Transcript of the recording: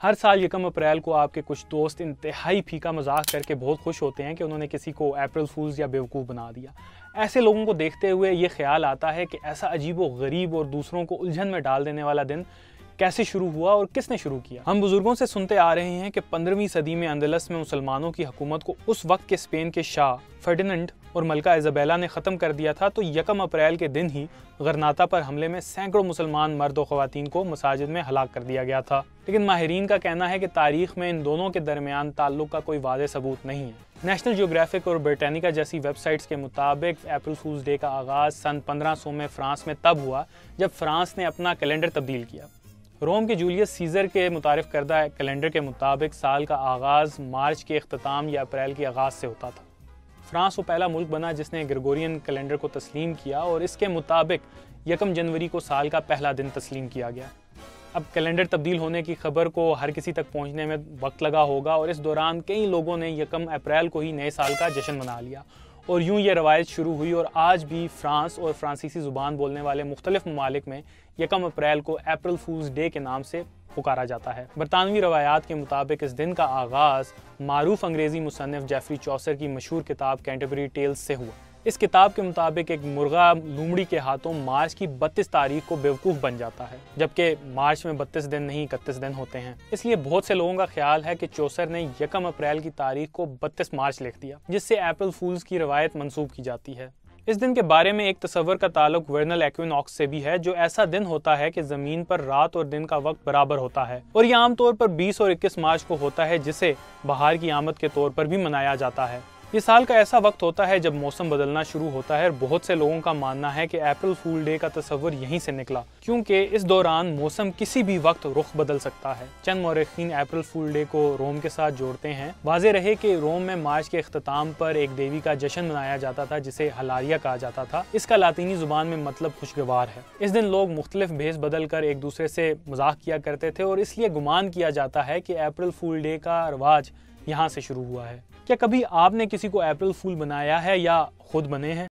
हर साल यकम अप्रैल को आपके कुछ दोस्त इंतहाई फीका मजाक करके बहुत खुश होते हैं कि उन्होंने किसी को अप्रैल फूल्स या बेवकूफ़ बना दिया। ऐसे लोगों को देखते हुए ये ख्याल आता है कि ऐसा अजीब व गरीब और दूसरों को उलझन में डाल देने वाला दिन कैसे शुरू हुआ और किसने शुरू किया। हम बुजुर्गों से सुनते आ रहे हैं कि 15वीं सदी में अंदलस में मुसलमानों की हुकूमत को उस वक्त के स्पेन के शाह फर्डिनेंड और मलका इज़ाबेला ने ख़त्म कर दिया था, तो यकम अप्रैल के दिन ही गरनाता पर हमले में सैकड़ों मुसलमान मर्द और ख़वातीन को मसाजिद में हलाक कर दिया गया था। लेकिन माहिरीन का कहना है कि तारीख़ में इन दोनों के दरमियान ताल्लुक़ का कोई वाज़ेह सबूत नहीं है। नेशनल जियोग्राफिक और ब्रिटानिका जैसी वेबसाइट्स के मुताबिक अप्रैल फूल्स डे का आगाज़ सन 1500 में फ़्रांस में तब हुआ जब फ़्रांस ने अपना कैलेंडर तब्दील किया। रोम के जूलियस सीज़र के मुतारिफ करदा कैलेंडर के मुताबिक साल का आगाज़ मार्च के अख्ताम या अप्रैल के आगाज़ से होता था। फ़्रांस वो पहला मुल्क बना जिसने ग्रेगोरियन कैलेंडर को तस्लीम किया और इसके मुताबिक यकम जनवरी को साल का पहला दिन तस्लीम किया गया। अब कैलेंडर तब्दील होने की खबर को हर किसी तक पहुंचने में वक्त लगा होगा और इस दौरान कई लोगों ने यकम अप्रैल को ही नए साल का जश्न मना लिया और यूं ये रवायत शुरू हुई और आज भी फ्रांस और फ्रांसीसी ज़ुबान बोलने वाले मुख्तलिफ ममालिक में यकम अप्रैल को अप्रैल फूल्स डे के नाम से पुकारा जाता है। बरतानवी रवायात के मुताबिक इस दिन का आगाज़ मारूफ अंग्रेज़ी मुसन्निफ जेफरी चौसर की मशहूर किताब कैंटरबरी टेल्स से हुआ। इस किताब के मुताबिक एक मुर्गा लोमड़ी के हाथों मार्च की 32 तारीख को बेवकूफ़ बन जाता है, जबकि मार्च में 32 दिन नहीं 31 दिन होते हैं। इसलिए बहुत से लोगों का ख्याल है कि चौसर ने यकम अप्रैल की तारीख को 32 मार्च लिख दिया, जिससे अप्रैल फूल्स की रवायत मंसूब की जाती है। इस दिन के बारे में एक तस्वर का ताल्लुक वर्नल एक्विनॉक्स से भी है, जो ऐसा दिन होता है कि ज़मीन पर रात और दिन का वक्त बराबर होता है और यह आमतौर पर 20 और 21 मार्च को होता है, जिसे बहार की आमद के तौर पर भी मनाया जाता है। ये साल का ऐसा वक्त होता है जब मौसम बदलना शुरू होता है और बहुत से लोगों का मानना है कि अप्रैल फूल डे का तस्वर यहीं से निकला, क्योंकि इस दौरान मौसम किसी भी वक्त रुख बदल सकता है। चंद मौरखीन अप्रैल फूल डे को रोम के साथ जोड़ते हैं। वाज़ेह रहे कि रोम में मार्च के अख्ताम पर एक देवी का जश्न मनाया जाता था जिसे हलारिया कहा जाता था। इसका लातीनी ज़ुबान में मतलब खुशगवार है। इस दिन लोग मुख्तलिफ भेस बदल कर एक दूसरे से मजाक किया करते थे और इसलिए गुमान किया जाता है कि अप्रैल फूल डे का रवाज यहाँ से शुरू हुआ है। क्या कभी आपने किसी को अप्रैल फूल बनाया है या खुद बने हैं?